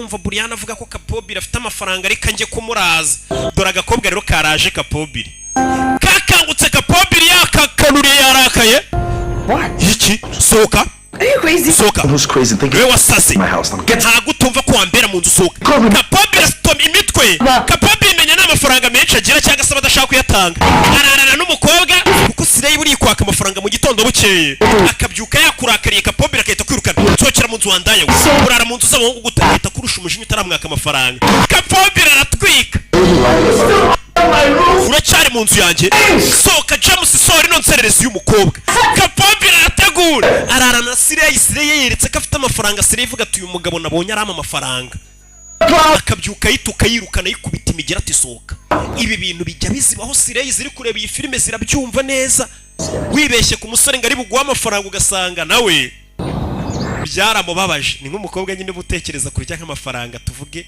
numva Brian avuga ko Kapobiri afite amafaranga ariko njye kumuraza dore agakobwa rero karaje Kapobiri kakangutse Kapobiri yakakanuriye yarakaye iki soka soka we wasase ntago utumva ko wambera mu nzu soka Kapobiri stop imitwe Kapobiri menya n'amafaranga menshi agira cyangwa se badashaka kuyatanga ararana n'umukobwa kuko Sirey buri kwaka amafaranga mu gitondo bukeye akabyuka yakurakariye Kapobiri akahita kwirukana nsokera mu nzu wandaye urara mu nzu z'abahungu gutahita kurusha umujinya utaramwaka amafaranga Kapobiri aratwika uracyari mu nzu yanjye soka James sori nonsererezi y'umukobwa Kapobiri arategura ararana Sirey yeretse ko afite amafaranga Sirey ivuga ati uyu mugabo nabonye arama amafaranga akabyuka yituka yirukana yikubita imigera ati soka ibi bintu bijya bizibaho Sirey ziri kureba iyi filime zirabyumva neza wibeshye ku musore ngari bugwa amafaranga ugasanga nawe byaramubabaje ni nk'umukobwa nyine butekereza kurya nk'amafaranga tuvuge